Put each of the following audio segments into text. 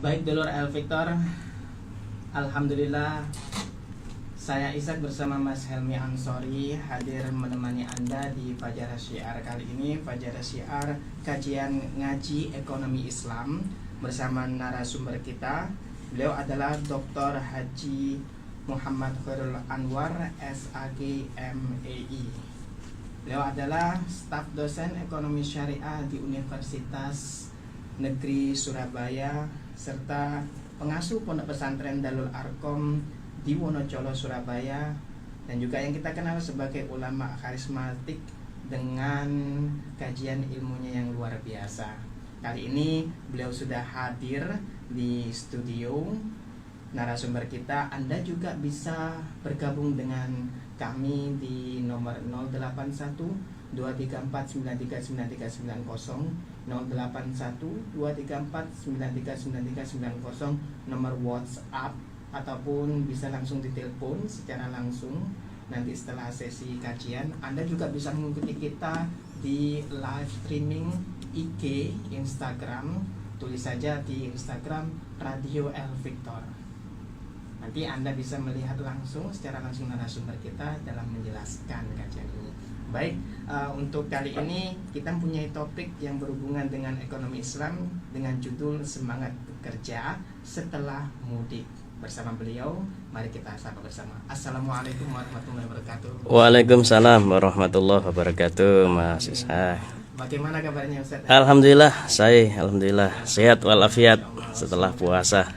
Baik dulur El Victor, alhamdulillah saya Ishak bersama Mas Helmi Ansori hadir menemani Anda di Fajar Syiar kali ini. Fajar Syiar kajian ngaji ekonomi Islam bersama narasumber kita. Beliau adalah Dr. Haji Muhammad Khairul Anwar SAG MEI. Beliau adalah staf dosen ekonomi syariah di Universitas Negeri Surabaya serta pengasuh Pondok Pesantren Darul Arkom di Wonocolo, Surabaya, dan juga yang kita kenal sebagai ulama karismatik dengan kajian ilmunya yang luar biasa. Kali ini beliau sudah hadir di studio narasumber kita. Anda juga bisa bergabung dengan kami di nomor 081 234 9393990, 081 234 9393990, nomor WhatsApp, ataupun bisa langsung ditelepon secara langsung nanti setelah sesi kajian. Anda juga bisa mengikuti kita di live streaming IG, Instagram. Tulis saja di Instagram Radio El Victor. Nanti Anda bisa melihat secara langsung narasumber kita dalam menjelaskan kajian ini. Baik, untuk kali ini kita mempunyai topik yang berhubungan dengan ekonomi Islam dengan judul Semangat Bekerja Setelah Mudik. Bersama beliau, mari kita sapa bersama. Assalamualaikum warahmatullahi wabarakatuh. Waalaikumsalam warahmatullahi wabarakatuh, Mas Ishak. Bagaimana kabarnya Ustaz? Alhamdulillah, alhamdulillah sehat walafiat setelah puasa.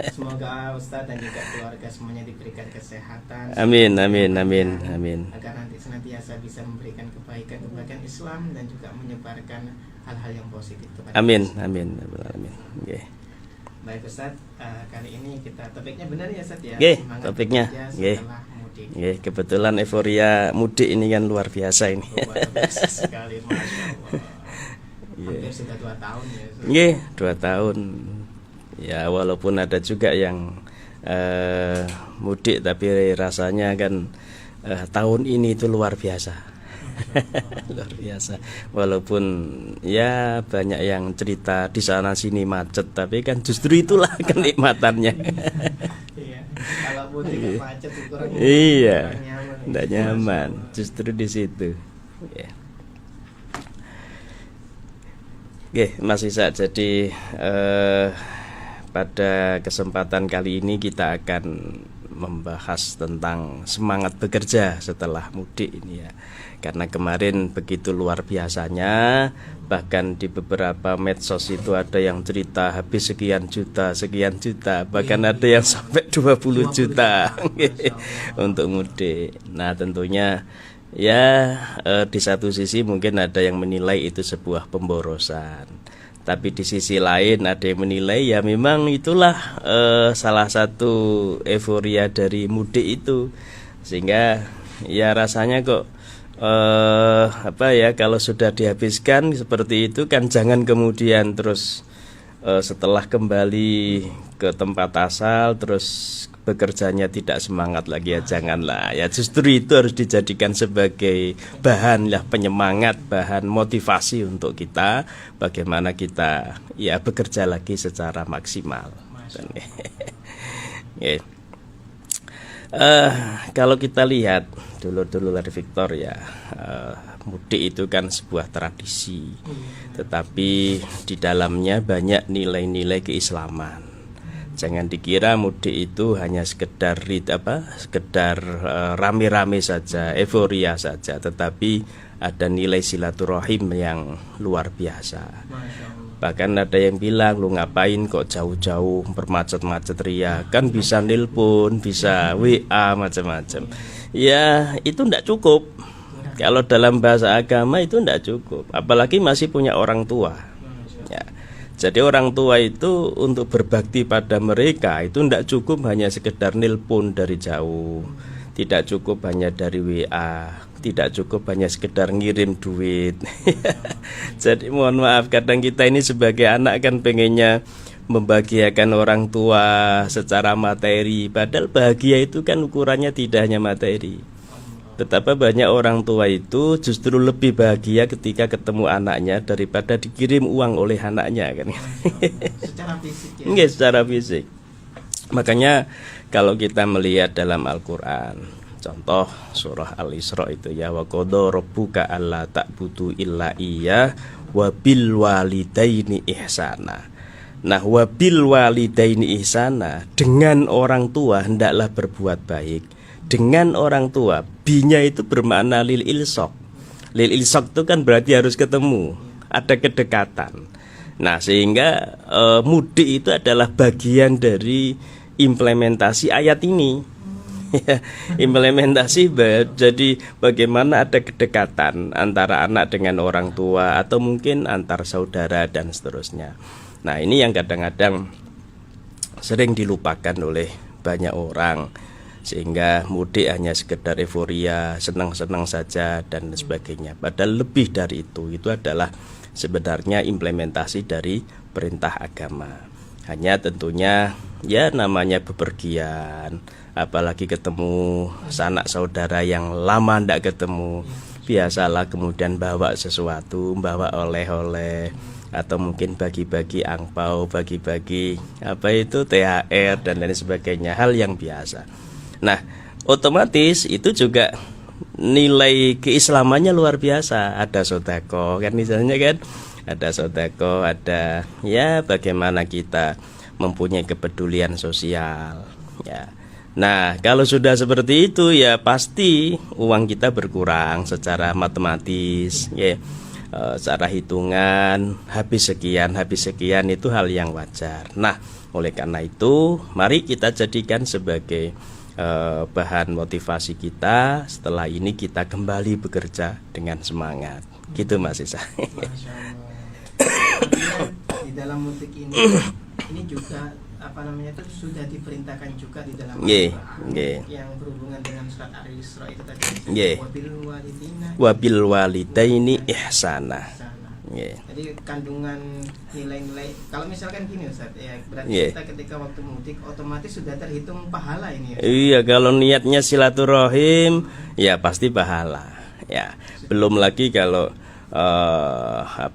Semoga Ustaz dan juga keluarga semuanya diberikan kesehatan. Amin. Agar nanti senantiasa bisa memberikan kebaikan Islam dan juga menyebarkan hal-hal yang positif kepada Amin. Okay. Baik Ustaz, kali ini kita topiknya benar ya Ustaz ya? Semangat topiknya. Setelah mudik. Kebetulan euforia mudik ini kan luar biasa ini. Luar biasa sekali, Masya Allah. Hampir sudah 2 tahun ya Ustaz? 2 tahun. Ya walaupun ada juga yang mudik tapi rasanya kan tahun ini itu luar biasa. Luar biasa. Walaupun ya banyak yang cerita di sana sini macet, tapi kan justru itulah kenikmatannya. Iya. Kalau mudik macet kurang tidak nyaman. Justru di situ. Ya. Oke, Mas Ishak. Jadi pada kesempatan kali ini kita akan membahas tentang semangat bekerja setelah mudik ini ya. Karena kemarin begitu luar biasanya, bahkan di beberapa medsos itu ada yang cerita habis sekian juta, bahkan ada yang sampai 20 juta untuk mudik. Nah tentunya ya di satu sisi mungkin ada yang menilai itu sebuah pemborosan, tapi di sisi lain ada yang menilai ya memang itulah salah satu euforia dari mudik itu, sehingga ya rasanya kok kalau sudah dihabiskan seperti itu kan jangan kemudian terus setelah kembali ke tempat asal terus bekerjanya tidak semangat lagi, ya janganlah. Ya justru itu harus dijadikan sebagai bahan penyemangat, bahan motivasi untuk kita bagaimana kita ya bekerja lagi secara maksimal. Kalau kita lihat dulu dari Victor ya, mudik itu kan sebuah tradisi, tetapi di dalamnya banyak nilai-nilai keislaman. Jangan dikira mudik itu hanya sekedar rame-rame saja, euforia saja, tetapi ada nilai silaturahim yang luar biasa. Bahkan ada yang bilang, lu ngapain kok jauh-jauh bermacet-macet ria, kan bisa nelpon, bisa WA, macam-macam. Ya itu tidak cukup. Kalau dalam bahasa agama itu tidak cukup, apalagi masih punya orang tua ya. Jadi orang tua itu untuk berbakti pada mereka itu tidak cukup hanya sekedar nelpon dari jauh, tidak cukup hanya dari WA, tidak cukup hanya sekedar ngirim duit. Jadi mohon maaf, kadang kita ini sebagai anak kan pengennya membahagiakan orang tua secara materi, padahal bahagia itu kan ukurannya tidak hanya materi. Betapa banyak orang tua itu justru lebih bahagia ketika ketemu anaknya daripada dikirim uang oleh anaknya kan. Secara fisik ya. Enggak, secara fisik. Makanya kalau kita melihat dalam Al-Qur'an, contoh surah Al-Isra itu ya, wa qadha rabbuka alla ta'budu illa iyyah wa bil walidaini ihsana. Nah, wa bil walidaini ihsana, dengan orang tua hendaklah berbuat baik. Dengan orang tua, binya itu bermakna lil ilsok. Lil ilsok itu kan berarti harus ketemu, ada kedekatan. Nah, sehingga mudik itu adalah bagian dari implementasi ayat ini. Implementasi jadi bagaimana ada kedekatan antara anak dengan orang tua, atau mungkin antar saudara dan seterusnya. Nah, ini yang kadang-kadang sering dilupakan oleh banyak orang, sehingga mudik hanya sekedar euforia, senang-senang saja dan sebagainya. Padahal lebih dari itu adalah sebenarnya implementasi dari perintah agama. Hanya tentunya ya namanya bepergian, apalagi ketemu sanak saudara yang lama tidak ketemu, biasalah kemudian bawa sesuatu, bawa oleh-oleh, atau mungkin bagi-bagi angpau, bagi-bagi THR dan lain sebagainya, hal yang biasa. Nah, otomatis itu juga nilai keislamannya luar biasa. Ada sodako kan misalnya kan, ada sodako, ada ya bagaimana kita mempunyai kepedulian sosial ya. Nah, kalau sudah seperti itu ya pasti uang kita berkurang secara matematis ya. Secara hitungan habis sekian itu hal yang wajar. Nah, oleh karena itu mari kita jadikan sebagai bahan motivasi kita. Setelah ini kita kembali bekerja dengan semangat. Gitu Mas Isa. Masya Allah. Di dalam mudik ini juga itu sudah diperintahkan juga di dalam Al-Quran yang berhubungan dengan surat Al-Isra itu tadi. Wabil walidaini ihsana. Jadi kandungan nilai-nilai, kalau misalkan gini Ustaz ya, berarti kita ketika waktu mudik otomatis sudah terhitung pahala ini ya. Iya, kalau niatnya silaturahim ya pasti pahala ya. Belum lagi kalau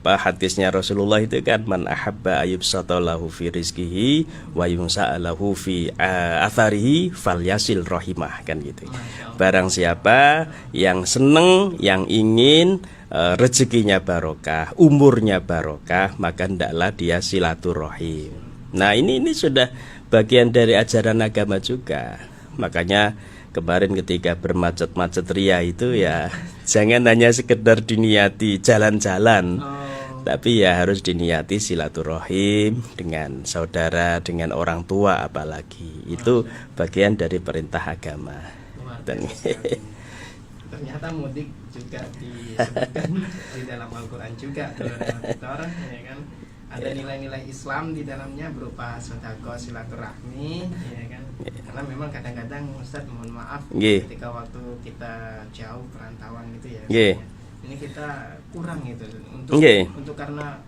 hadisnya Rasulullah itu kan, man ahabba ayyubsatalahu fi rizqihi wa yumsa'alahu fi atharihi falyasil rahimah kan gitu. Barang siapa yang seneng, yang ingin rezekinya barokah, umurnya barokah, maka hendaklah dia silaturahim. Nah, ini sudah bagian dari ajaran agama juga. Makanya kemarin ketika bermacet-macet ria itu ya jangan hanya sekedar diniati jalan-jalan, tapi ya harus diniati silaturahim dengan saudara, dengan orang tua apalagi. Itu bagian dari perintah agama. Dan ternyata mudik juga disebutkan di dalam Al-Quran juga, ya kan? Ada nilai-nilai Islam di dalamnya berupa sedekah, silaturahmi, ya kan? Karena memang kadang-kadang Ustaz, mohon maaf, ketika waktu kita jauh perantauan gitu ya, ini kita kurang gitu untuk karena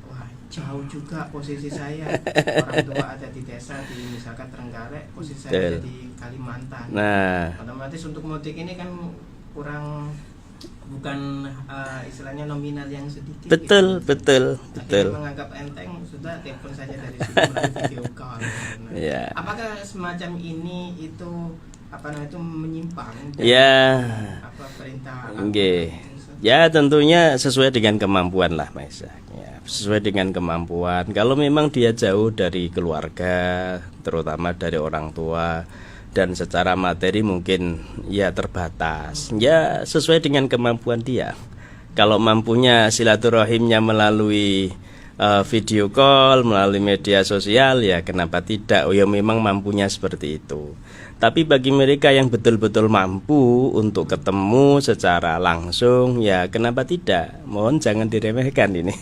jauh juga posisi saya, orang tua ada di desa di misalkan Trenggalek, posisi saya ada di Kalimantan. Nah, otomatis untuk mudik ini kan kurang, bukan istilahnya nominal yang sedikit. Betul. Menganggap enteng, sudah telepon saja dari situ melalui video call. Apakah semacam ini itu menyimpang dari perintah? Ya tentunya sesuai dengan kemampuan lah Mas. Ya, sesuai dengan kemampuan. Kalau memang dia jauh dari keluarga, terutama dari orang tua, dan secara materi mungkin ya terbatas, ya sesuai dengan kemampuan dia. Kalau mampunya silaturahimnya melalui video call, melalui media sosial, ya kenapa tidak? Ya memang mampunya seperti itu. Tapi bagi mereka yang betul-betul mampu untuk ketemu secara langsung, ya kenapa tidak? Mohon jangan diremehkan ini.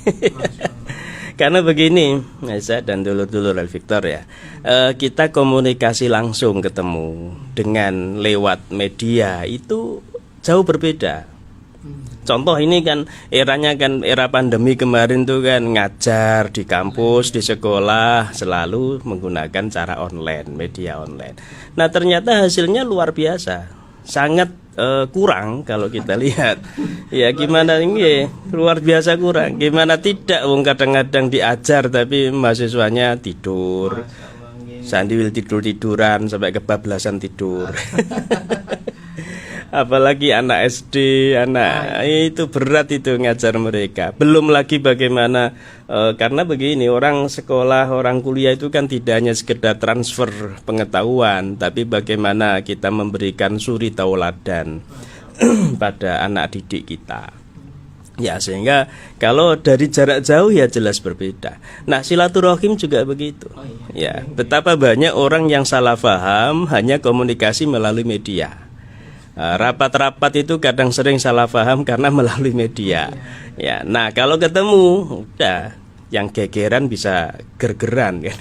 Karena begini, Aisyah dan dulur-dulur Al-Victor ya, kita komunikasi langsung ketemu dengan lewat media itu jauh berbeda. Contoh ini kan eranya kan era pandemi kemarin tuh kan, ngajar di kampus, di sekolah selalu menggunakan cara online, media online. Nah ternyata hasilnya luar biasa, sangat kurang kalau kita lihat. Ya gimana ini luar biasa kurang. Gimana tidak, wong kadang-kadang diajar tapi mahasiswanya tidur. Sandiwil tidur-tiduran sampai kebablasan tidur. Apalagi anak SD, anak itu berat itu ngajar mereka. Belum lagi bagaimana karena begini, orang sekolah, orang kuliah itu kan tidak hanya sekedar transfer pengetahuan, tapi bagaimana kita memberikan suri tauladan pada anak didik kita. Ya, sehingga kalau dari jarak jauh ya jelas berbeda. Nah, silaturahim juga begitu. Ya, betapa banyak orang yang salah paham hanya komunikasi melalui media. Rapat-rapat itu kadang sering salah paham karena melalui media. Ya, nah kalau ketemu udah yang gegeran bisa gergeran kan.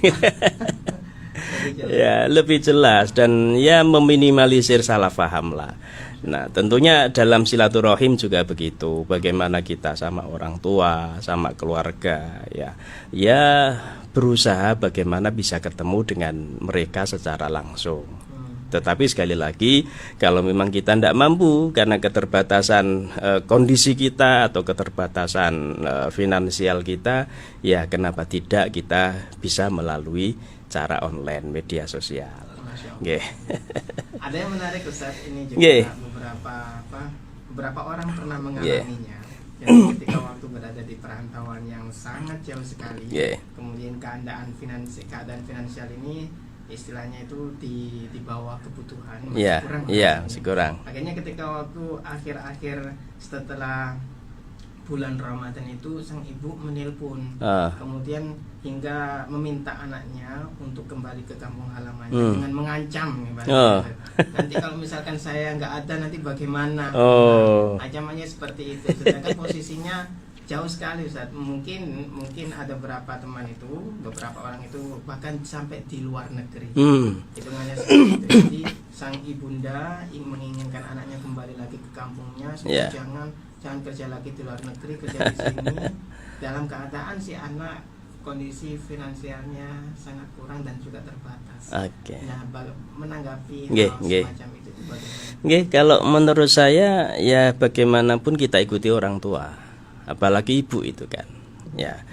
Ya, lebih jelas dan ya meminimalisir salah paham lah. Nah, tentunya dalam silaturahim juga begitu. Bagaimana kita sama orang tua, sama keluarga, ya berusaha bagaimana bisa ketemu dengan mereka secara langsung. Tetapi sekali lagi, kalau memang kita tidak mampu karena keterbatasan kondisi kita atau keterbatasan finansial kita, ya kenapa tidak kita bisa melalui cara online, media sosial. Okay. Ada yang menarik Ustaz, ini juga beberapa orang pernah mengalaminya. Jadi ketika waktu berada di perantauan yang sangat jauh sekali, kemudian keadaan finansial ini istilahnya itu di bawah kebutuhan, masih kurang. Makanya ketika waktu akhir-akhir setelah bulan Ramadan itu sang ibu menelpon, kemudian hingga meminta anaknya untuk kembali ke kampung halamannya dengan mengancam, nanti kalau misalkan saya nggak ada nanti bagaimana? Ancamannya seperti itu. Sedangkan posisinya jauh sekali Ustaz. Mungkin ada beberapa teman itu, beberapa orang itu bahkan sampai di luar negeri. Hitungannya seperti itu. Jadi sang ibunda menginginkan anaknya kembali lagi ke kampungnya, jangan kerja lagi di luar negeri, kerja di sini. Dalam keadaan si anak kondisi finansialnya sangat kurang dan juga terbatas. Nah, menanggapi hal semacam itu bagaimana? Kalau menurut saya ya bagaimanapun kita ikuti orang tua. Apalagi ibu itu kan, ya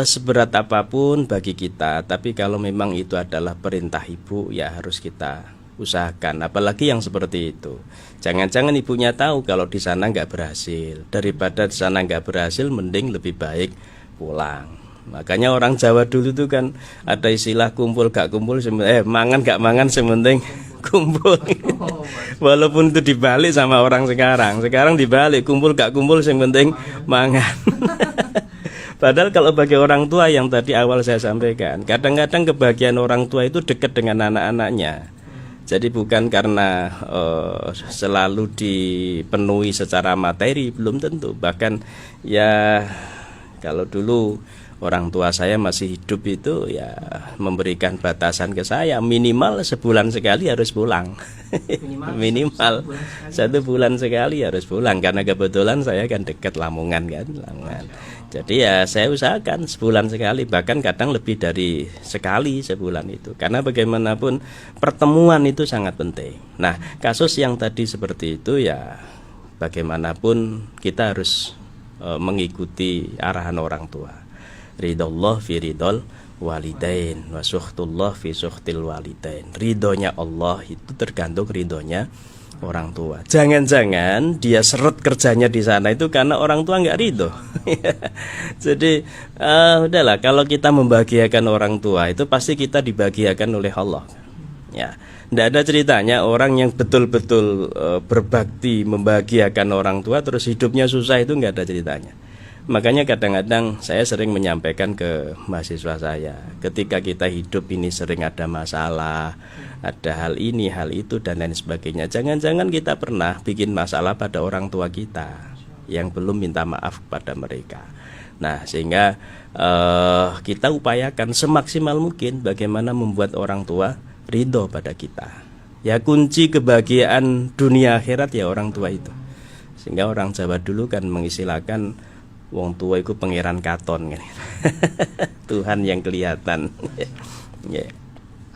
seberat apapun bagi kita, tapi kalau memang itu adalah perintah ibu, ya harus kita usahakan. Apalagi yang seperti itu, jangan-jangan ibunya tahu kalau di sana nggak berhasil, daripada di sana nggak berhasil, mending lebih baik pulang. Makanya orang Jawa dulu tuh kan ada istilah kumpul gak kumpul, mangan gak mangan, sementing kumpul. Walaupun itu dibalik sama orang sekarang dibalik, kumpul gak kumpul yang penting mangan. Padahal kalau bagi orang tua yang tadi awal saya sampaikan, kadang-kadang kebahagiaan orang tua itu dekat dengan anak-anaknya. Jadi bukan karena selalu dipenuhi secara materi, belum tentu. Bahkan ya kalau dulu orang tua saya masih hidup itu ya memberikan batasan ke saya, minimal sebulan sekali harus pulang. Minimal 1 bulan sekali harus pulang, karena kebetulan saya kan dekat Lamongan kan, Lamongan. Jadi ya saya usahakan sebulan sekali, bahkan kadang lebih dari sekali sebulan itu, karena bagaimanapun pertemuan itu sangat penting. Nah, kasus yang tadi seperti itu ya bagaimanapun kita harus mengikuti arahan orang tua. Ridallah fi ridol walidain wa sukhtullah fi sukhtil walidain. Ridhonya Allah itu tergantung ridhonya orang tua. Jangan-jangan dia seret kerjanya di sana itu karena orang tua nggak ridho. Jadi udahlah, kalau kita membahagiakan orang tua itu pasti kita dibahagiakan oleh Allah. Ya, tidak ada ceritanya orang yang betul-betul berbakti membahagiakan orang tua terus hidupnya susah, itu nggak ada ceritanya. Makanya kadang-kadang saya sering menyampaikan ke mahasiswa saya, ketika kita hidup ini sering ada masalah, ada hal ini, hal itu dan lain sebagainya. Jangan-jangan kita pernah bikin masalah pada orang tua kita yang belum minta maaf kepada mereka. Nah, sehingga kita upayakan semaksimal mungkin bagaimana membuat orang tua ridho pada kita. Ya, kunci kebahagiaan dunia akhirat ya orang tua itu. Sehingga orang Jawa dulu kan mengistilahkan wong tua itu pangeran katon kan. Tuhan yang kelihatan.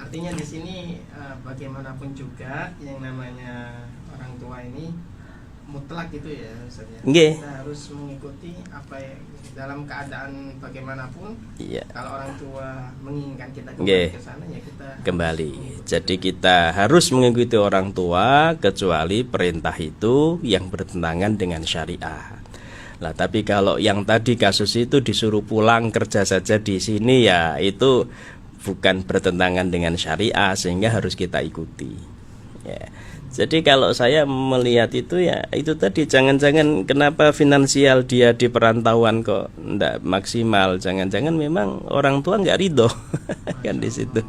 Artinya di sini bagaimanapun juga yang namanya orang tua ini mutlak gitu ya Ustaz ya. Kita harus mengikuti apa ya, dalam keadaan bagaimanapun. Iya. Kalau orang tua menginginkan kita kembali ke sana ya kita kembali. Jadi kita harus mengikuti orang tua kecuali perintah itu yang bertentangan dengan syariah. Lah tapi kalau yang tadi kasus itu disuruh pulang kerja saja di sini ya itu bukan bertentangan dengan syariah sehingga harus kita ikuti. Ya. Jadi kalau saya melihat itu ya itu tadi, jangan-jangan kenapa finansial dia di perantauan kok enggak maksimal, jangan-jangan memang orang tua nggak ridho kan di situ.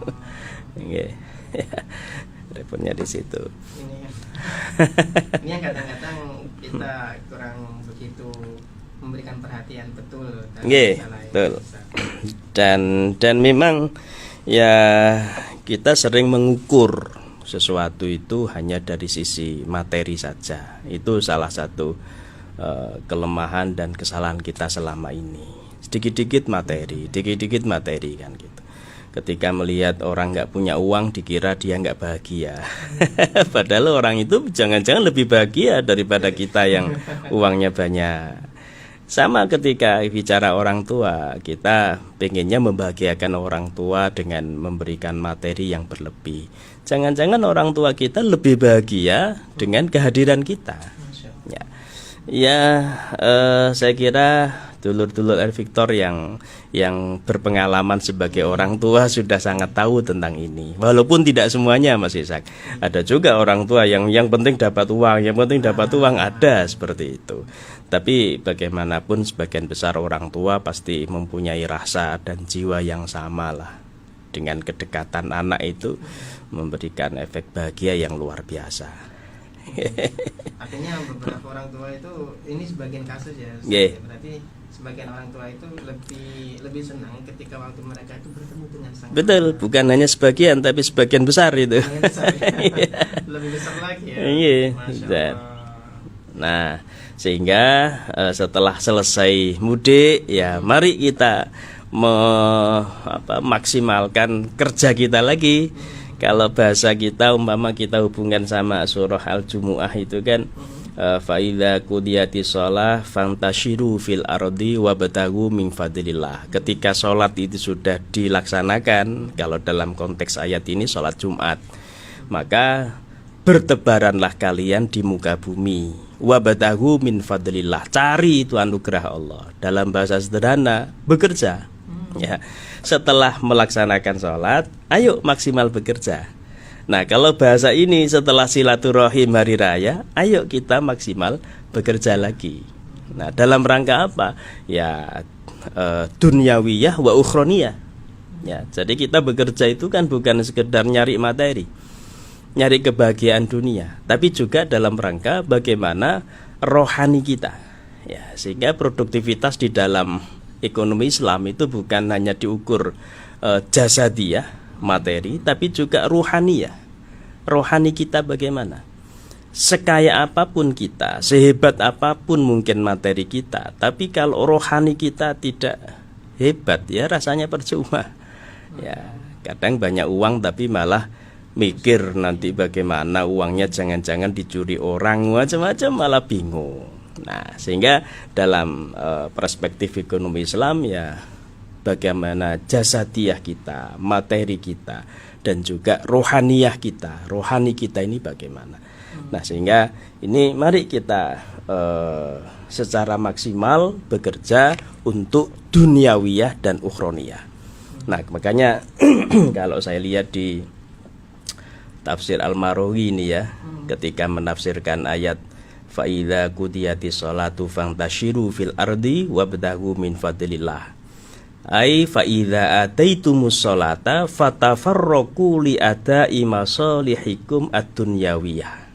Ya. Repotnya di situ. Ini yang kadang-kadang kita kurang begitu memberikan perhatian betul. Betul. Dan memang ya kita sering mengukur sesuatu itu hanya dari sisi materi saja. Itu salah satu kelemahan dan kesalahan kita selama ini. Sedikit-dikit materi, dikit-dikit materi kan gitu. Ketika melihat orang nggak punya uang dikira dia nggak bahagia. Padahal orang itu jangan-jangan lebih bahagia daripada kita yang uangnya banyak. Sama ketika bicara orang tua, kita pengennya membahagiakan orang tua dengan memberikan materi yang berlebih. Jangan-jangan orang tua kita lebih bahagia dengan kehadiran kita. Saya kira dulur-dulur El Victor yang berpengalaman sebagai orang tua sudah sangat tahu tentang ini. Walaupun tidak semuanya Mas Ishak. Ada juga orang tua yang penting dapat uang, ada seperti itu. Tapi bagaimanapun sebagian besar orang tua pasti mempunyai rasa dan jiwa yang sama lah. Dengan kedekatan anak itu memberikan efek bahagia yang luar biasa. Artinya beberapa orang tua itu, ini sebagian kasus ya. Berarti sebagian orang tua itu lebih senang ketika waktu mereka itu bertemu dengan sang betul, anak. Bukan hanya sebagian tapi sebagian besar itu. Lebih besar lagi ya. Masya Allah. Nah, sehingga setelah selesai mudik ya mari kita maksimalkan kerja kita lagi. Kalau bahasa kita umpama kita hubungkan sama surah Al-Jumu'ah itu kan fa idza qudiyatis shalah fantashiru fil ardi wabtaghu min fadlillah. Ketika sholat itu sudah dilaksanakan, kalau dalam konteks ayat ini sholat Jumat, maka bertebaranlah kalian di muka bumi, wabtaghu min fadlillah, cari itu anugerah Allah. Dalam bahasa sederhana, bekerja. Ya, setelah melaksanakan sholat, ayo maksimal bekerja. Nah, kalau bahasa ini setelah silaturahim hari raya, ayo kita maksimal bekerja lagi. Nah, dalam rangka apa? Ya, dunyawiyah wa ukhroniyah. Ya, jadi kita bekerja itu kan bukan sekedar nyari materi, nyari kebahagiaan dunia, tapi juga dalam rangka bagaimana rohani kita. Ya, sehingga produktivitas di dalam ekonomi Islam itu bukan hanya diukur jasadiyah, materi, tapi juga ruhaniyah. Rohani kita bagaimana? Sekaya apapun kita, sehebat apapun mungkin materi kita, tapi kalau rohani kita tidak hebat ya rasanya percuma. Ya, kadang banyak uang tapi malah mikir nanti bagaimana uangnya jangan-jangan dicuri orang, macam-macam malah bingung. Nah, sehingga dalam perspektif ekonomi Islam ya bagaimana jasadiyah kita, materi kita, dan juga rohaniyah kita, rohani kita ini bagaimana. Nah, sehingga ini mari kita secara maksimal bekerja untuk duniawiyah dan ukhroniyah. Nah, makanya kalau saya lihat di tafsir Al-Marawi ini ya, ketika menafsirkan ayat fa idza qudiyatis sholatu fantashiru fil ardi wabtaghu min fadlillah. Ai fa idza ataitumus sholata fatafarraqu li ada'i masalihikum ad-dunyawiyah.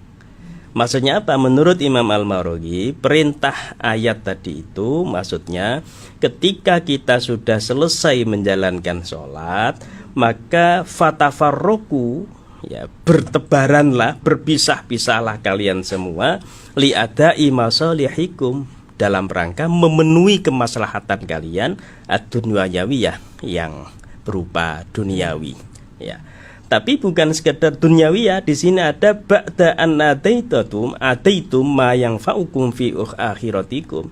Maksudnya apa? Menurut Imam Al-Marawi, perintah ayat tadi itu maksudnya ketika kita sudah selesai menjalankan sholat, maka fatafarraqu, ya bertebaranlah, berpisah-pisahlah kalian semua li'ada'i masalihikum, dalam rangka memenuhi kemaslahatan kalian ad-dunyawiyah yang berupa duniawi. Ya, Tapi bukan sekedar duniawiyah, di sini ada ba'da an ataitum ma yang faukum fi akhiratikum.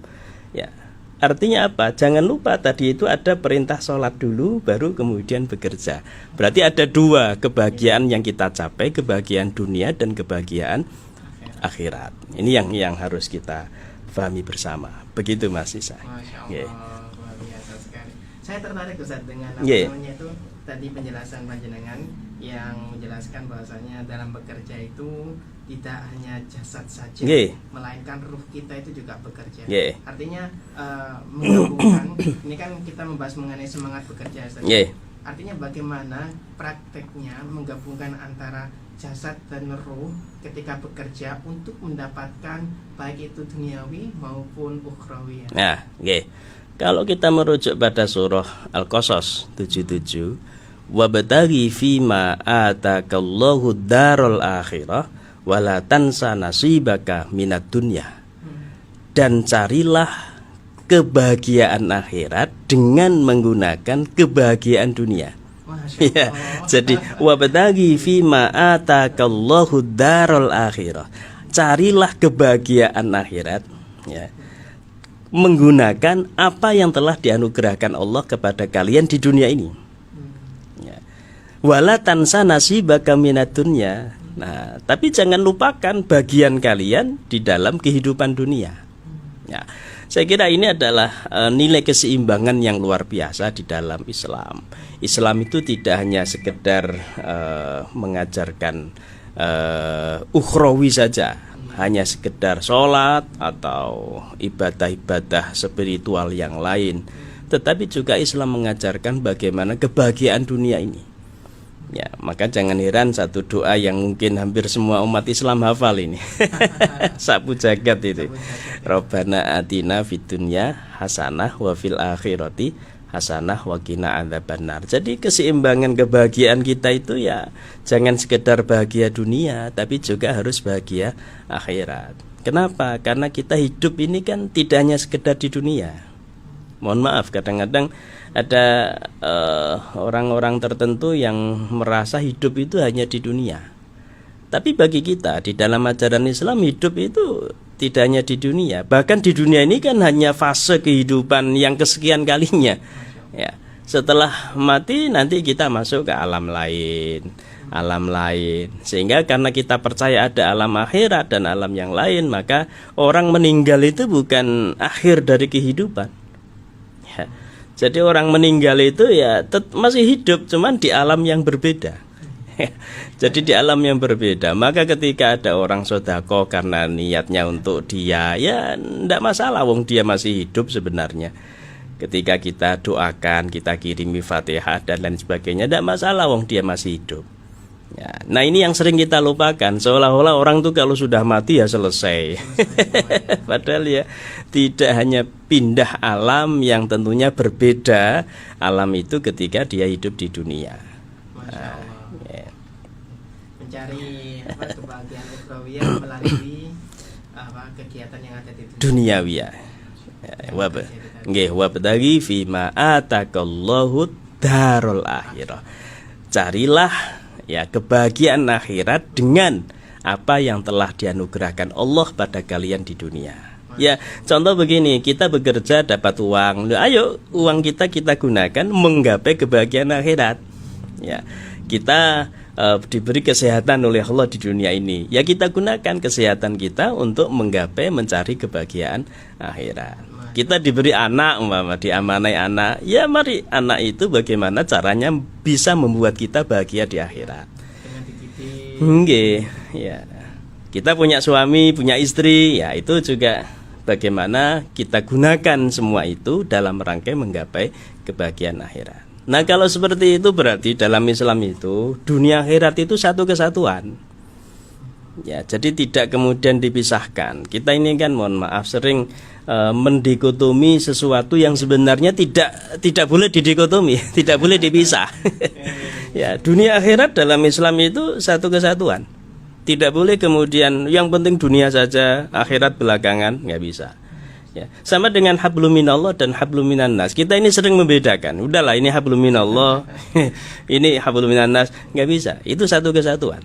Ya. Artinya apa? Jangan lupa tadi itu ada perintah sholat dulu, baru kemudian bekerja. Berarti ada dua kebahagiaan yang kita capai, kebahagiaan dunia dan kebahagiaan akhirat. Ini yang harus kita pahami bersama. Begitu Mas Isa. Masya Allah, luar biasa sekali. Saya tertarik Ustaz dengan namanya itu tadi penjelasan panjenengan yang menjelaskan bahwasanya dalam bekerja itu tidak hanya jasad saja, melainkan ruh kita itu juga bekerja. Artinya menggabungkan. Ini kan kita membahas mengenai semangat bekerja. Artinya bagaimana prakteknya menggabungkan antara jasad dan ruh ketika bekerja untuk mendapatkan baik itu duniawi maupun ukhrawi. Nah, kalau kita merujuk pada surah Al-Qasas 77, wabtaghi fima atakallahu darul akhirah wala tansa nasibaka minad dunya. Dan carilah kebahagiaan akhirat dengan menggunakan kebahagiaan dunia. Ya, jadi wabtaghi fima atakallahu darul akhirah. Carilah kebahagiaan akhirat, ya, menggunakan apa yang telah dianugerahkan Allah kepada kalian di dunia ini. Ya. Wala tansa nasibaka minad dunya. Nah, tapi jangan lupakan bagian kalian di dalam kehidupan dunia. Ya. Saya kira ini adalah nilai keseimbangan yang luar biasa di dalam Islam. Islam itu tidak hanya sekedar mengajarkan ukhrawi saja, hanya sekedar sholat atau ibadah-ibadah spiritual yang lain, tetapi juga Islam mengajarkan bagaimana kebahagiaan dunia ini. Ya, maka jangan heran satu doa yang mungkin hampir semua umat Islam hafal ini. Sapu jagat itu. Rabbana atina fid dunya hasanah wa fil akhirati hasanah wa qina adzabannar. Jadi keseimbangan kebahagiaan kita itu ya jangan sekedar bahagia dunia, tapi juga harus bahagia akhirat. Kenapa? Karena kita hidup ini kan tidak hanya sekedar di dunia. Mohon maaf, kadang-kadang ada orang-orang tertentu yang merasa hidup itu hanya di dunia. Tapi bagi kita di dalam ajaran Islam, hidup itu tidak hanya di dunia. Bahkan di dunia ini kan hanya fase kehidupan yang kesekian kalinya. Ya, setelah mati nanti kita masuk ke alam lain. Sehingga karena kita percaya ada alam akhirat dan alam yang lain, maka orang meninggal itu bukan akhir dari kehidupan. Ya. Jadi orang meninggal itu ya masih hidup, cuman di alam yang berbeda. Jadi di alam yang berbeda. Maka ketika ada orang sodako karena niatnya untuk dia, ya tidak masalah, wong dia masih hidup sebenarnya. Ketika kita doakan, kita kirimi Fatihah dan lain sebagainya, tidak masalah, wong dia masih hidup. Ya, nah ini yang sering kita lupakan, seolah-olah orang tuh kalau sudah mati ya selesai. Padahal ya tidak, hanya pindah alam yang tentunya berbeda alam itu ketika dia hidup di dunia. Masya Allah. Ya. Mencari kebahagiaan ukhrawiyah melalui kegiatan yang ada di duniawiyah. Wabtaghi fima atakallahu darul akhirah. Carilah ya kebahagiaan akhirat dengan apa yang telah dianugerahkan Allah pada kalian di dunia. Ya, contoh begini, kita bekerja dapat uang. Ayo uang kita gunakan menggapai kebahagiaan akhirat. Ya, kita diberi kesehatan oleh Allah di dunia ini. Ya, kita gunakan kesehatan kita untuk mencari kebahagiaan akhirat. Kita diberi anak, diamanai anak. Ya mari anak itu bagaimana caranya bisa membuat kita bahagia di akhirat. Ya. Kita punya suami, punya istri, ya itu juga bagaimana kita gunakan semua itu dalam rangka menggapai kebahagiaan akhirat. Nah, kalau seperti itu berarti dalam Islam itu dunia akhirat itu satu kesatuan. Ya, jadi tidak kemudian dipisahkan. Kita ini kan mohon maaf sering mendikotomi sesuatu yang sebenarnya tidak boleh didikotomi, tidak boleh dipisah. Ya, dunia akhirat dalam Islam itu satu kesatuan. Tidak boleh kemudian yang penting dunia saja, akhirat belakangan, nggak bisa. Ya, sama dengan hablum minallah dan hablum minan nas. Kita ini sering membedakan. Udahlah, ini hablum minallah, ini hablum minan nas, nggak bisa. Itu satu kesatuan.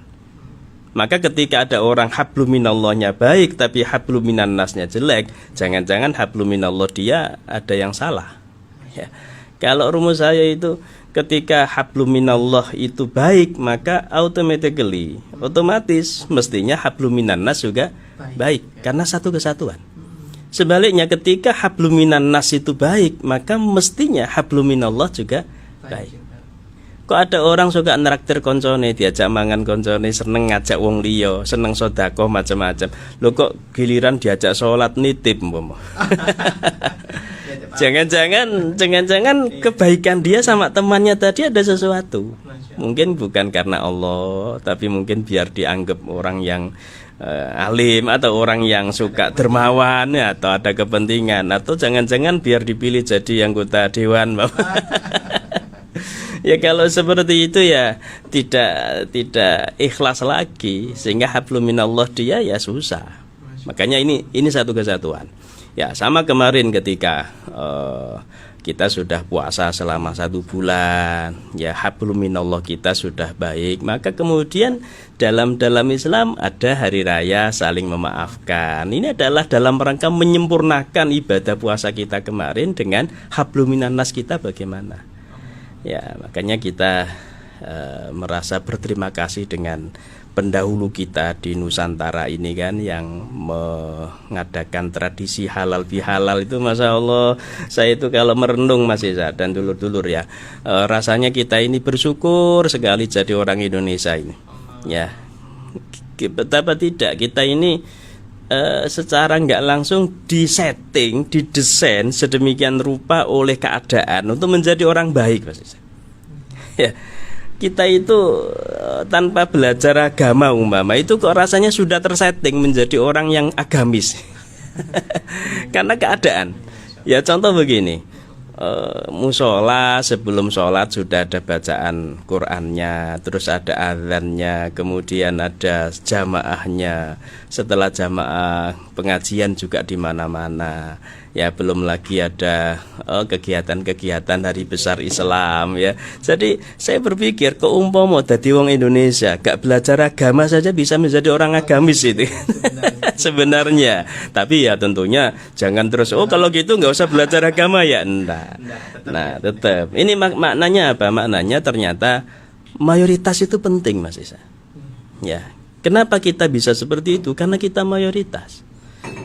Maka ketika ada orang hablum minallahnya baik tapi hablum minan nasnya jelek, jangan-jangan hablum minallah dia ada yang salah. Ya. Kalau rumus saya itu ketika hablum minallah itu baik, maka otomatis mestinya hablum minan nas juga baik karena satu kesatuan. Sebaliknya ketika hablum minan nas itu baik, maka mestinya hablum minallah juga baik. Kok ada orang suka neraktir koncone, diajak mangan koncone, seneng ngajak wong liya, seneng sedekah macam-macam. Lho kok giliran diajak sholat nitip umpama. Jangan-jangan kebaikan dia sama temannya tadi ada sesuatu. Mungkin bukan karena Allah, tapi mungkin biar dianggap orang yang alim atau orang yang suka dermawan ya, atau ada kepentingan, atau jangan-jangan biar dipilih jadi anggota dewan. Ya kalau seperti itu ya tidak ikhlas lagi, sehingga hablum minallah dia ya susah. Makanya ini satu kesatuan. Ya sama kemarin ketika kita sudah puasa selama 1 bulan, ya hablum minallah kita sudah baik, maka kemudian dalam Islam ada hari raya saling memaafkan. Ini adalah dalam rangka menyempurnakan ibadah puasa kita kemarin dengan hablum minan nas kita bagaimana. Ya makanya kita merasa berterima kasih dengan pendahulu kita di Nusantara ini kan, yang mengadakan tradisi halal bihalal itu, masya Allah. Saya itu kalau merenung Mas Isa dan dulur-dulur ya, rasanya kita ini bersyukur sekali jadi orang Indonesia ini. Ya, betapa tidak kita ini secara nggak langsung disetting, didesain sedemikian rupa oleh keadaan untuk menjadi orang baik, Mas Isa. Ya. Kita itu tanpa belajar agama umpama itu kok rasanya sudah tersetting menjadi orang yang agamis. Karena keadaan. Ya contoh begini, musola sebelum sholat sudah ada bacaan Qur'annya, terus ada azannya, kemudian ada jamaahnya. Setelah jamaah pengajian juga di mana-mana. Ya belum lagi ada kegiatan-kegiatan hari besar Islam ya. Jadi saya berpikir keumpama dadi wong Indonesia gak belajar agama saja bisa menjadi orang agamis itu. Sebenarnya. Tapi ya tentunya jangan terus kalau gitu nggak usah belajar agama ya. Enggak. Nah tetap. Ini maknanya apa? Maknanya ternyata mayoritas itu penting Mas Isa. Ya. Kenapa kita bisa seperti itu? Karena kita mayoritas.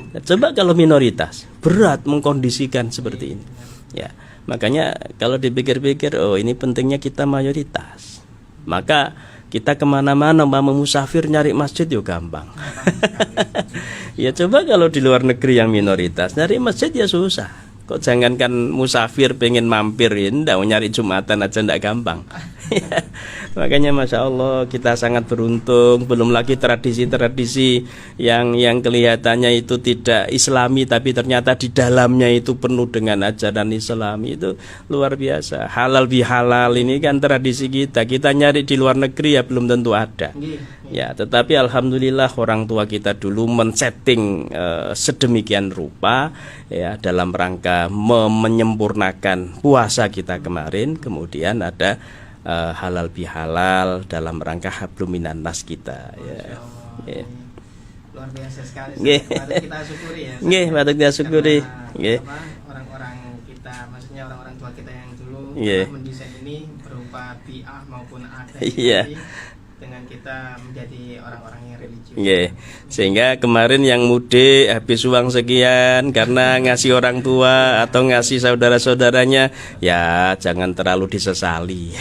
Coba kalau minoritas, berat mengkondisikan seperti ini. Ya, makanya kalau dipikir-pikir, ini pentingnya kita mayoritas. Maka kita kemana-mana mau musafir nyari masjid yo gampang. Ya coba kalau di luar negeri yang minoritas nyari masjid ya susah. Kok jangankan musafir pengen mampir ndak nyari Jumatan aja ndak gampang. Makanya masya Allah kita sangat beruntung. Belum lagi tradisi-tradisi yang kelihatannya itu tidak Islami tapi ternyata di dalamnya itu penuh dengan ajaran Islami, itu luar biasa. Halal bihalal ini kan tradisi kita. Kita nyari di luar negeri ya belum tentu ada. Ya, tetapi alhamdulillah orang tua kita dulu men-setting sedemikian rupa ya dalam rangka menyempurnakan puasa kita kemarin. Kemudian ada halal bihalal dalam rangka hablum minan nas kita ya. Luar biasa sekali. Patut kita syukuri ya. Nggih, patut kita syukuri. Nggih. Orang-orang kita, maksudnya orang-orang tua kita yang dulu mendesain ini berupa bi'ah maupun adat. Iya. Dengan kita menjadi orang-orang yang religius. Yeah. Sehingga kemarin yang mudik habis uang sekian karena ngasih orang tua atau ngasih saudara-saudaranya, ya jangan terlalu disesali.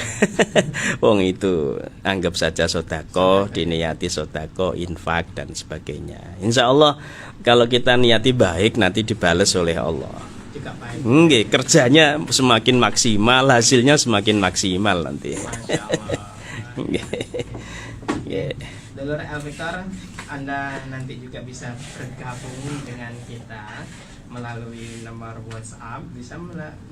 Wong itu anggap saja sedekah, diniati sedekah, infak dan sebagainya. Insya Allah kalau kita niati baik nanti dibalas oleh Allah. Nggih, kerjanya semakin maksimal, hasilnya semakin maksimal nanti. Masya Allah. Dulur El Victor, Anda nanti juga bisa bergabung dengan kita melalui nomor WhatsApp, bisa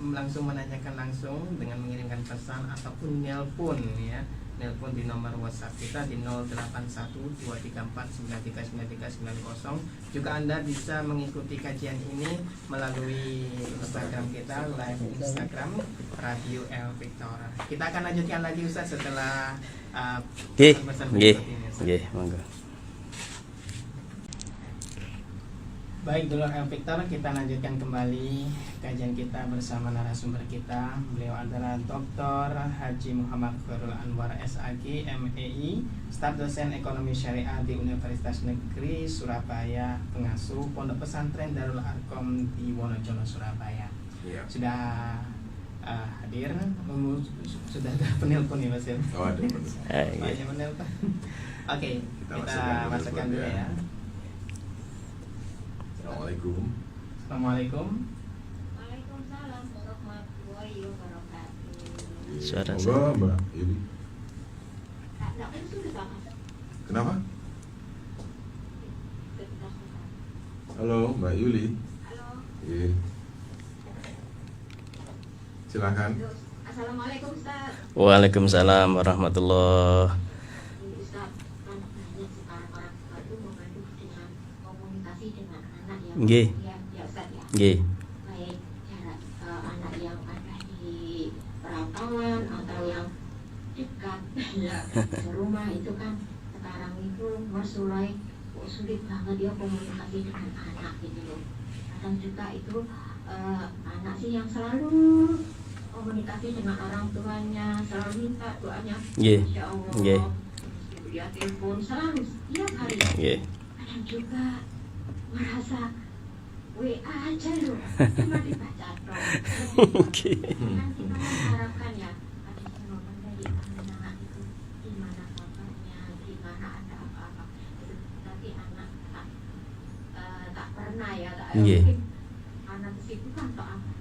langsung menanyakan langsung dengan mengirimkan pesan ataupun nelpon ya nelpon di nomor WhatsApp kita di 081234939390. Juga Anda bisa mengikuti kajian ini melalui Instagram kita, live Instagram Radio El Victor. Kita akan lanjutkan lagi Ustaz setelah pesan berikut ini. Nggih, monggo. Baik, dulur El Victor, kita lanjutkan kembali kajian kita bersama narasumber kita. Beliau adalah Dr. Haji Muhammad Khairul Anwar SAG, MEI, staf dosen ekonomi syariah di Universitas Negeri Surabaya, pengasuh Pondok Pesantren Darul Arkom di Wonojono, Surabaya. Iya. Sudah hadir, sudah ada penelpon nih Mas. Oh, ada Banyak penelpon. Oke, kita masukkan dulu ya. Assalamualaikum. Assalamualaikum. Waalaikumsalam warahmatullahi wabarakatuh. Suara Monggo, saya. Mbak Yuli. Enggak kan sudah Pak. Kenapa? Kita sudah. Halo, Mbak Yuli. Halo. Iya. Silakan. Assalamualaikum Ustaz. Waalaikumsalam warahmatullahi. Ini Ustaz, kan banyak sekarang orang tua itu membantu dengan komunikasi dengan anak yang Nggih. ya Ustaz ya. Nggih. Baik jarak anak yang ada di perantauan atau yang dekat ya serumah itu kan sekarang itu mulai sulit banget dia komunikasi dengan anak gitu loh. Kadang juga itu anak sih yang selalu komunikasi dengan orang tuanya, selalu minta doanya. Nggih. Masya Allah. Nggih. Dia telepon selalu setiap hari. Nggih. Kadang juga merasa WA aja loh, cuma dibaca dong. Nggih. Kan kita mengharapkan ya, ada jawaban dari anak itu, gimana kabarnya, gimana ada apa-apa. Tapi anak tak pernah ya, tak Nggih. mungkin anak kesibukan atau apa.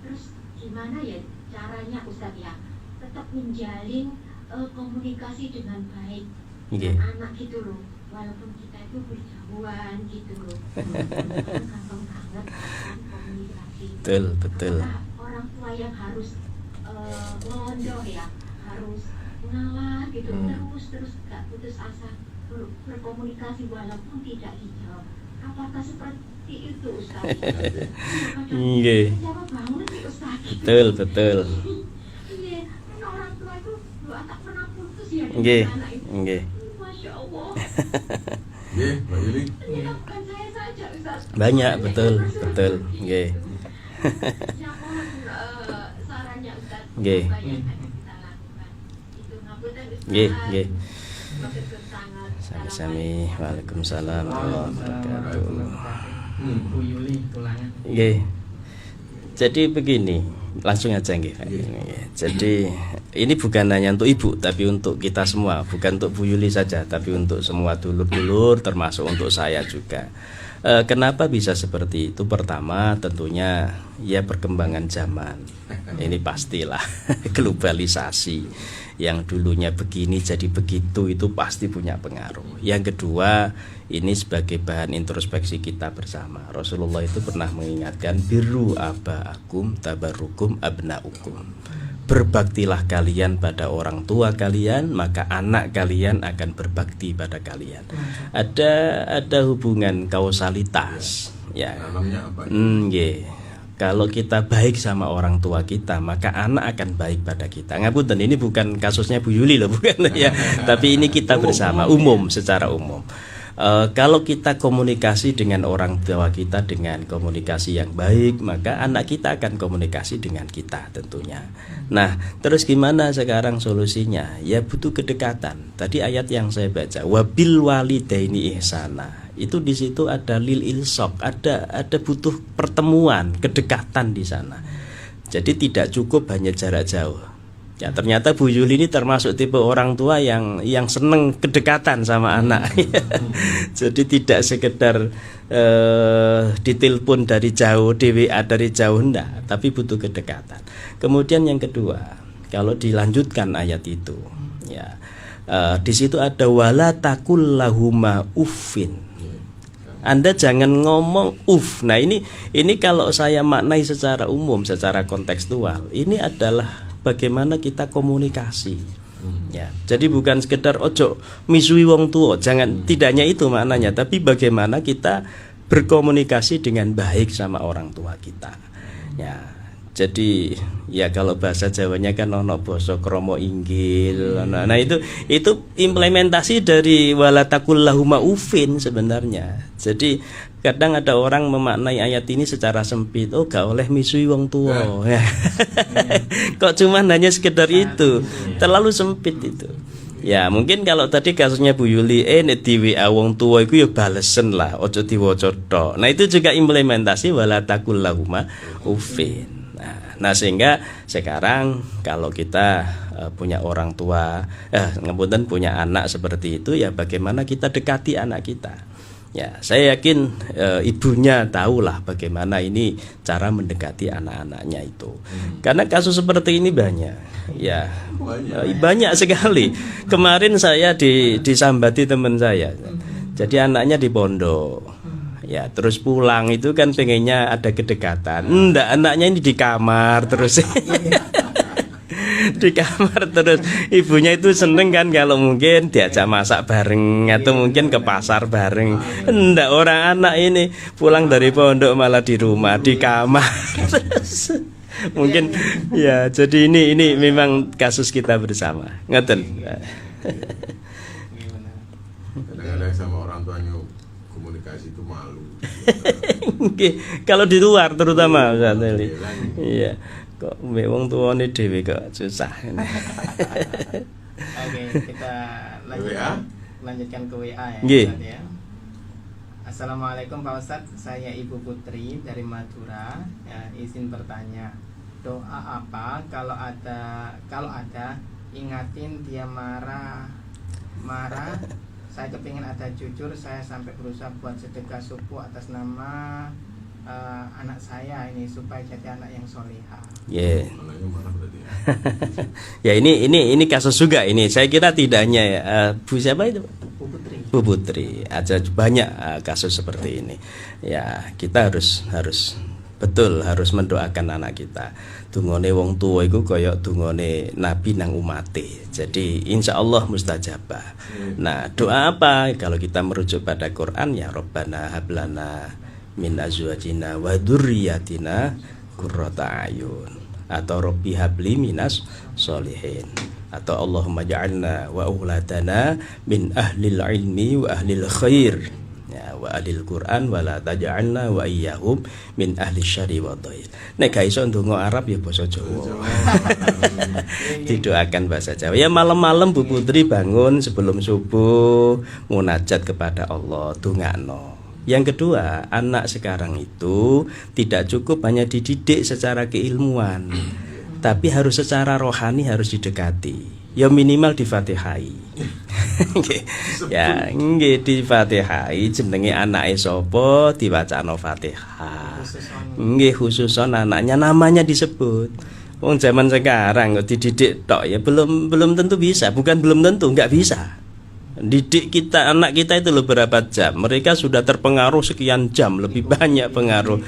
Terus gimana ya caranya Ustaz ya, tetap menjalin komunikasi dengan baik Nggih. dengan anak gitu loh, walaupun kita itu berjauhan gitu loh. Gampang banget kan komunikasi. Betul. Apakah orang tua yang harus ngelondoh ya, harus ngalah gitu, terus gak putus asa berkomunikasi walaupun tidak dijawab. Apakah seperti itu Ustaz? Nggih. Jawab banget sih Ustaz. Betul. Iya, kan orang tua itu doa tak pernah putus ya Nggih. dengan anak itu. Nggih. Masya Allah. Nggih, Mbak Yuli. Ini kan bukan saya saja Ustaz. Banyak, Banyak betul. yang bersuara. Nggih. Ya mohon sarannya Ustaz. Nggih. Apa yang akan kita lakukan? Itu ngapunten Ustaz. Nggih. Maksud sangat. Sami-sami. Waalaikumsalam warahmatullahi wabarakatuh. Bu Yuli tulangan. Nggih. Jadi begini, langsung aja nggih. Pak. Jadi ini bukan hanya untuk ibu, tapi untuk kita semua, bukan untuk Bu Yuli saja, tapi untuk semua dulur-dulur, termasuk untuk saya juga. Kenapa bisa seperti itu? Pertama, tentunya ya perkembangan zaman. Ini pastilah globalisasi. Yang dulunya begini jadi begitu, itu pasti punya pengaruh. Yang kedua, ini sebagai bahan introspeksi kita bersama. Rasulullah itu pernah mengingatkan, birru abaakum tabarukum abnaukum. Berbaktilah kalian pada orang tua kalian, maka anak kalian akan berbakti pada kalian. Ada hubungan kausalitas ya. Dalamnya apa? Nggih. Kalau kita baik sama orang tua kita, maka anak akan baik pada kita. Ngapunten, ini bukan kasusnya Bu Yuli loh, bukan ya. Tapi ini kita bersama, umum, secara umum. Kalau kita komunikasi dengan orang tua kita dengan komunikasi yang baik, maka anak kita akan komunikasi dengan kita tentunya. Nah, terus gimana sekarang solusinya? Ya butuh kedekatan. Tadi ayat yang saya baca, wabil walidaini ihsana. Itu di situ ada lil ilsok, ada butuh pertemuan, kedekatan di sana. Jadi tidak cukup hanya jarak jauh. Ya ternyata Bu Yuli ini termasuk tipe orang tua yang seneng kedekatan sama anak. Jadi tidak sekedar ditelepon dari jauh, DWA dari jauh, enggak, tapi butuh kedekatan. Kemudian yang kedua, kalau dilanjutkan ayat itu, ya di situ ada wala takul lahuma uffin. Anda jangan ngomong Nah ini kalau saya maknai secara umum, secara kontekstual, ini adalah bagaimana kita komunikasi. Ya, jadi bukan sekedar ojo misui wong tua, jangan, tidak hanya itu maknanya, tapi bagaimana kita berkomunikasi dengan baik sama orang tua kita. Ya, jadi ya kalau bahasa Jawanya kan ono basa krama inggil. Nah, itu implementasi dari walatakullahuma ufin sebenarnya. Jadi kadang ada orang memaknai ayat ini secara sempit. Oh, gak oleh misui wong tua. Kok cuma hanya sekedar itu, terlalu sempit itu. Ya mungkin kalau tadi kasusnya Bu Yuli, nek di WA wong tua itu ya balesen lah, ojo diwaca tok. Nah itu juga implementasi walatakullahuma ufin. Nah sehingga sekarang kalau kita punya orang tua, kemudian punya anak seperti itu, ya bagaimana kita dekati anak kita. Ya, saya yakin ibunya tahulah bagaimana ini cara mendekati anak-anaknya itu. Karena kasus seperti ini banyak. Ya, banyak sekali. Kemarin saya disambati teman saya. Jadi anaknya di pondok. Ya, terus pulang itu kan pengennya ada kedekatan. Enggak, anaknya ini di kamar terus. Di kamar terus, ibunya itu seneng kan kalau mungkin diajak masak bareng atau mungkin ke pasar bareng. Enggak, orang anak ini pulang dari pondok malah di rumah, di kamar. Terus mungkin ya, jadi ini memang kasus kita bersama. Ngoten. Kadang-kadang sama orang tuanya komunikasi itu malu. Kalau di luar terutama Ustaz Eli. Iya. Kok wong tuane dhewe kok susah. Oke, kita lanjutkan ke WA ya. Nggih. Ya. Assalamualaikum Pak Ustadz, saya Ibu Putri dari Madura. Ya, izin bertanya, doa apa kalau ada ingatin dia marah. Saya kepingin ada jujur, saya sampai berusaha buat sedekah subuh atas nama anak saya ini supaya jadi anak yang solihah. Yeah. Ya ini kasus juga ini. Saya kira tidak hanya Bu siapa itu? Bu Putri. Ada banyak kasus seperti ini. Ya, kita harus betul harus mendoakan anak kita. Dungone wong tua iku kaya dungone Nabi nang umate. Jadi insya Allah mustajabah. Nah, doa apa? Kalau kita merujuk pada Quran ya Rabbana hablana min azwajina wa dzurriyyatina qurrata ayun, atau Rabbi habli minas sholihin, atau Allahumma ja'alna wa auladana min ahlil ilmi wa ahlil khair, ya, wa ahlil Quran wa la taj'alna wa iyyahum min ahli syarri wa dhail. Nek gak iso ndonga Arab ya basa Jawa. Didoakan bahasa Jawa. Ya malam-malam Bu Putri bangun sebelum subuh munajat kepada Allah, dongakno. Yang kedua, anak sekarang itu tidak cukup hanya dididik secara keilmuan, tapi harus secara rohani harus didekati. Ya minimal difatihai. Ya, nggih difatihai jenenge anake sapa diwacana Fatihah. Nggih khususon anaknya namanya disebut. Wong zaman sekarang kok dididik tok ya belum tentu bisa, bukan belum tentu enggak bisa. Didik kita, anak kita itu loh berapa jam, mereka sudah terpengaruh sekian jam, lebih banyak pengaruh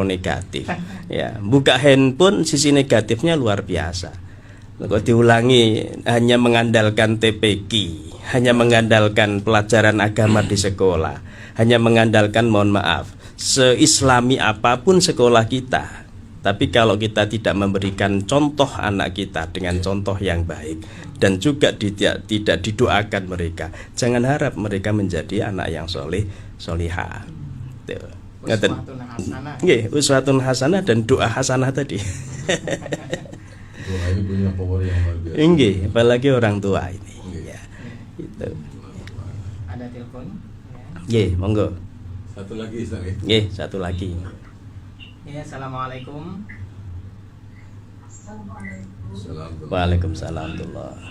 negatif. Ya, buka handphone sisi negatifnya luar biasa. Kok diulangi hanya mengandalkan TPQ, hanya mengandalkan pelajaran agama di sekolah, hanya mengandalkan, mohon maaf, seislami apapun sekolah kita, tapi kalau kita tidak memberikan contoh anak kita dengan contoh yang baik dan juga tidak didoakan mereka, jangan harap mereka menjadi anak yang solihah. Ngaten. Nggih, uswatun hasanah dan doa hasanah tadi. Doa ini punya power yang luar biasa. Nggih, apalagi orang tua ini. Ya. Itu. Ada telepon? Nggih, monggo. Satu lagi Ustaz ya. Nggih, satu lagi. Ya, assalamualaikum. Waalaikumsalam warahmatullahi.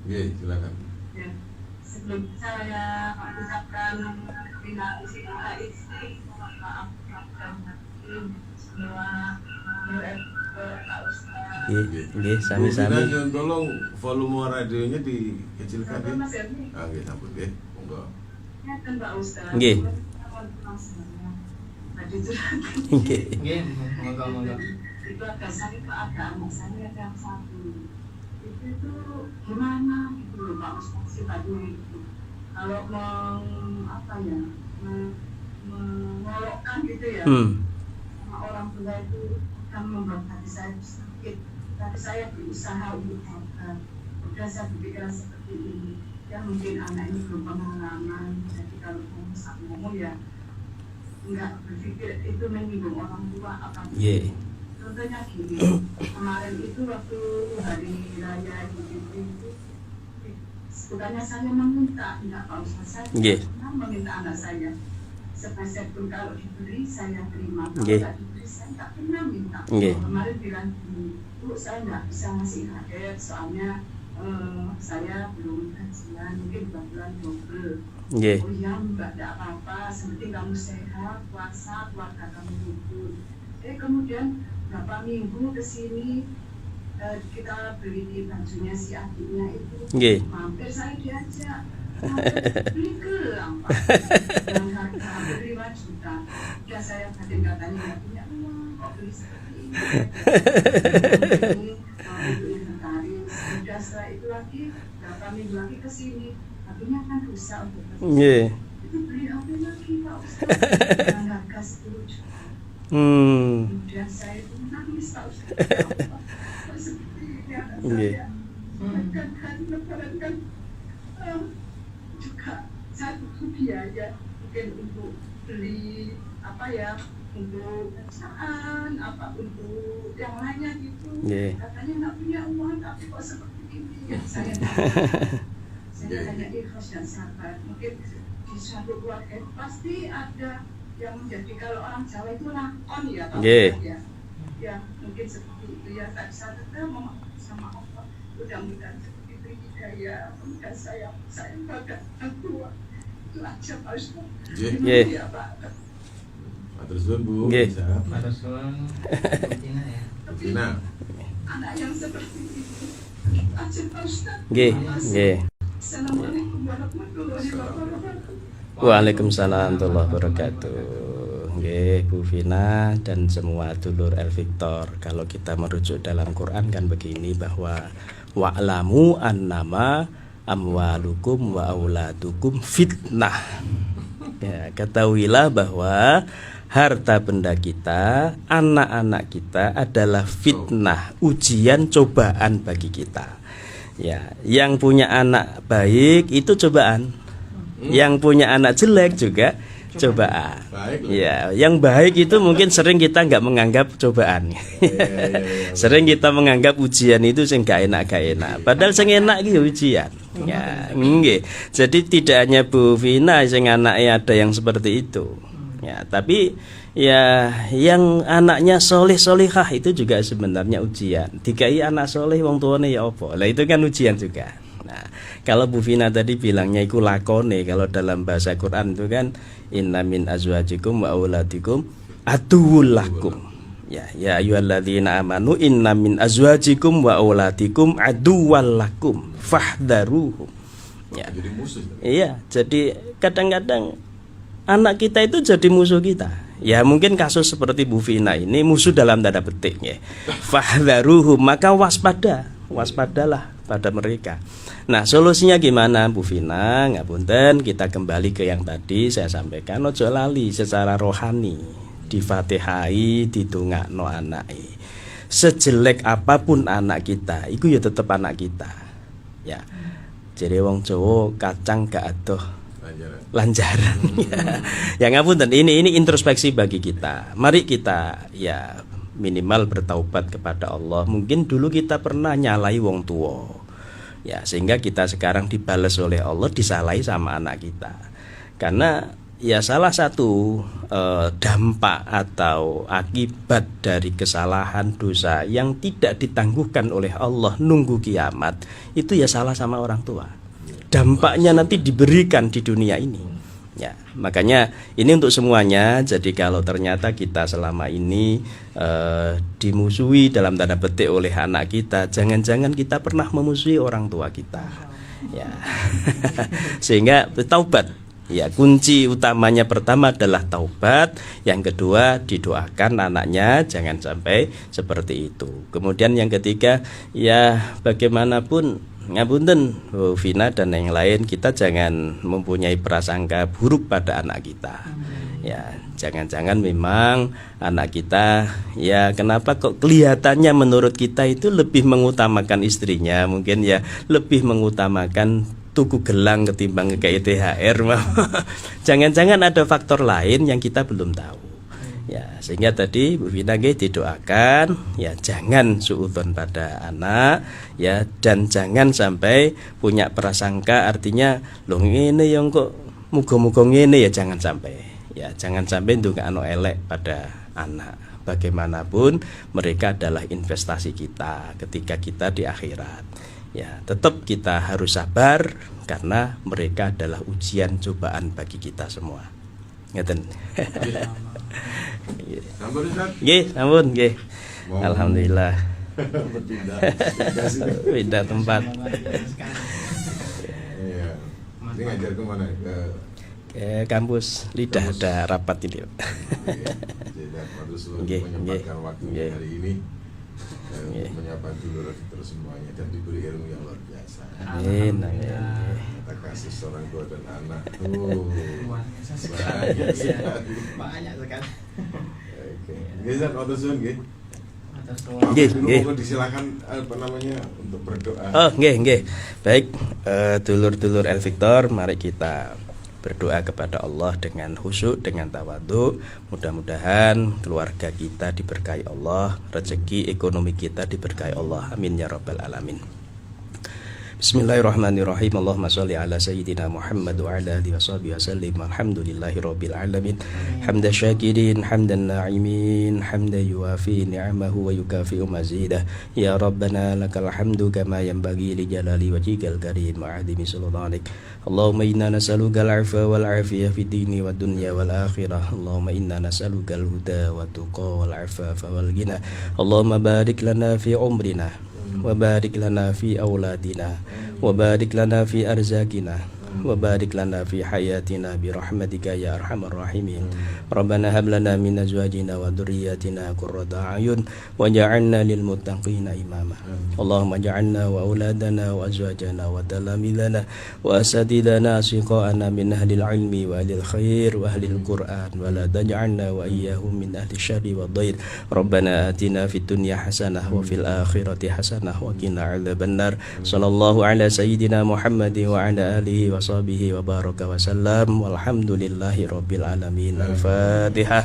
Oke, silakan. Ya, sebelum saya mengucapkan terima kasih, mohon maaf semua Pak Ustaz. Nggih, sami-sami. Jangan tolong volume radionya dikecilkan ya. Nggih, sampun nggih. Monggo. Ya kan Pak Ustaz. Nggih. Nggih. Nggih, monggo. keluarga saya itu ada anak saya yang satu. Itu gimana gitu loh Pak Ustaz sifatnya itu. Kalau mengolokkan gitu ya sama orang tua itu akan membuat hati saya sakit. Tapi saya berusaha untuk sabar. Udah saya berpikiran seperti ini. Ya mungkin anak ini belum pengalaman. Jadi kalau ngomong ya nggak berpikir itu menyinggung orang tua apa. Contohnya gini, kemarin itu waktu hari raya Idul Fitri itu bukannya saya meminta, enggak Pak Ustaz, saya pernah meminta anak saya sepeser pun kalau diberi saya terima, kalau tidak diberi saya tak pernah minta. Kemarin bilang gini, Bu saya nggak bisa ngasih hadiah soalnya saya belum gajian, mungkin 2 bulan double. Oh iya Mbak, tidak apa-apa, seperti kamu sehat, puasa, keluarga kamu rukun. Kemudian berapa minggu ke sini kita beli bajunya si adiknya itu. Mampir saya diajak. Beli gelang Pak. Dengan harga hampir 5 juta. Ya saya batin katanya nggak punya uang, kok beli seperti ini. Mau beli inventaris. Sudah setelah itu lagi berapa minggu lagi ke sini. HP-nya kan rusak untuk itu beli HP lagi Pak Ustaz. Dengan harga 10 juta. Kemudian saya itu nangis Pak Ustaz. Seperti ini anak saya. Kan lebaran kan juga saya butuh biaya mungkin untuk beli untuk bacaan untuk yang lainnya gitu. Katanya nggak punya uang tapi kok seperti ini ya saya hanya ikhlas dan sabar. Mungkin di suatu keluarga pasti ada yang menjadi kalau orang Jawa itu lakon ya Pak ya. Ya mungkin seperti itu ya. Tak bisa tetap memaafkan sama Allah. Mudah-mudahan seperti itu hidayah. Mudah saya pada orang tua. Itu aja Pak Ustaz. Ya Pak. Terus Bu. Terus Tina ya. Tina. Anak yang seperti itu aja Pak Ustaz. Assalamualaikum warahmatullahi wabarakatuh. Waalaikumsalam warahmatullahi wabarakatuh. Bu Vina dan semua dulur El Victor, kalau kita merujuk dalam Quran kan begini bahwa wa'lamu annama amwalukum wa auladukum fitnah. Ya, ketahuilah bahwa harta benda kita, anak-anak kita adalah fitnah, ujian, cobaan bagi kita. Ya, yang punya anak baik itu cobaan. Yang punya anak jelek juga cobaan. Ya, yang baik itu mungkin sering kita nggak menganggap cobaan. Sering kita menganggap ujian itu sing gak enak. Padahal sing enak gitu ujian. Ya, nggih. Jadi tidak hanya Bu Vina sing anaknya ada yang seperti itu. Ya, tapi ya yang anaknya soleh-solihah itu juga sebenarnya ujian. Dikai anak soleh wong tuane ya apa? Lah itu kan ujian juga. Nah, kalau Bu Vina tadi bilangnya itu lakone, kalau dalam bahasa Quran itu kan inna min azwajikum wa auladikum aduwwul lakum. Ya ayyuhalladzina amanu inna min azwajikum wa auladikum aduwwal lakum fahdharuhum. Ya. Jadi musuh. Iya, jadi kadang-kadang anak kita itu jadi musuh kita. Ya mungkin kasus seperti Bu Vina ini musuh dalam tanda petik ya. Fahdharuhum, maka waspadalah pada mereka. Nah, solusinya gimana Bu Vina? Ngapunten, kita kembali ke yang tadi saya sampaikan, ojo lali secara rohani difatihai, didongakno anake. Sejelek apapun anak kita, itu ya tetap anak kita. Ya. Jadi wong Jawa kacang gak adoh lanjaran. Ya ngapunten, ini introspeksi bagi kita. Mari kita ya minimal bertaubat kepada Allah. Mungkin dulu kita pernah nyalai wong tua. Ya, sehingga kita sekarang dibalas oleh Allah, disalahi sama anak kita. Karena ya salah satu dampak atau akibat dari kesalahan dosa yang tidak ditangguhkan oleh Allah nunggu kiamat, itu ya salah sama orang tua. Dampaknya nanti diberikan di dunia ini. Ya, makanya ini untuk semuanya. Jadi kalau ternyata kita selama ini dimusuhi dalam tanda petik oleh anak kita, jangan-jangan kita pernah memusuhi orang tua kita. Ya. Sehingga taubat Ya, kunci utamanya pertama adalah taubat, yang kedua didoakan anaknya jangan sampai seperti itu. Kemudian yang ketiga, ya bagaimanapun ngapunten Bu Vina dan yang lain, kita jangan mempunyai prasangka buruk pada anak kita. Ya, jangan-jangan memang anak kita, ya kenapa kok kelihatannya menurut kita itu lebih mengutamakan istrinya, mungkin ya lebih mengutamakan tuku gelang ketimbang kayak THR. Jangan-jangan ada faktor lain yang kita belum tahu. Ya, sehingga tadi Bu Vina didoakan, ya jangan suudzon pada anak, ya, dan jangan sampai punya prasangka, artinya loh ngene yang kok muga-muga ngene, ya jangan sampai. Ya, jangan sampai ndongakno elek pada anak. Bagaimanapun mereka adalah investasi kita ketika kita di akhirat. Ya, tetap kita harus sabar karena mereka adalah ujian cobaan bagi kita semua. Ngeten. Sampun Ustaz. Nggih, sampun nggih. Mau- Alhamdulillah. Berpindah. Beda tempat. Iya. Ini ngajar kemana? Ke Kampus Lidah ada rapat ini. Jeddah Madus Nggih, menyempatkan nggih, waktunya nggih. hari ini Nggih. menyapa dulu terus semuanya dan diberi ilmu yang luar biasa. Amin, amin. Kita kasih seorang tua dan anak. Luar biasa sekali. Banyak sekali. Banyak sekali. Oke. Nggih, Ustaz, matur suwun nggih. Atas doa. Nggih, Dulu nggih. monggo disilakan apa namanya untuk berdoa. Oh, nggih, nggih. Baik, dulur-dulur El Victor, mari kita berdoa kepada Allah dengan khusyuk, dengan tawadhu. Mudah-mudahan keluarga kita diberkahi Allah, rezeki ekonomi kita diberkahi Allah. Amin ya rabbal alamin. Bismillahirrahmanirrahim. Allahumma sholli ala sayyidina Muhammad wa ala alihi washabihi wasallim. Alhamdulillahi rabbil alamin. Hamdan syakirin, hamdan na'imin, hamdan yuwafi ni'amahu wa yukafi'u mazidah. Ya Rabbana lakal hamdu kama yanbaghi li jalali wajhikal karim wa 'azimi sultanik. Allahumma inna nas'aluka al-'afwa wal 'afiyah fid dini wad dunya wal akhirah. Allahumma inna nas'aluka al-huda wat tuqa wal 'afafa wal ghina. Allahumma barik lana fi umrina وبارك لنا في أولادنا وبارك لنا في أرزاقنا وبارك لنا في حياتنا برحمتك يا أرحم الراحمين. ربنا هب لنا من أزواجنا وذرياتنا قرة أعين واجعلنا للمتقين إماما. اللهم اجعلنا وأولادنا وأزواجنا وتلاميذنا وأساتذتنا أصدقاءنا من أهل العلم وأهل الخير وأهل القرآن ولا تجعلنا وإياهم من أهل الشر والضير. ربنا آتنا في الدنيا حسنة وفي الآخرة حسنة وقنا عذاب النار. صلى الله على سيدنا محمد وعلى آله وصحبه وبارك وسلم والحمد لله رب العالمين. الفاتحة.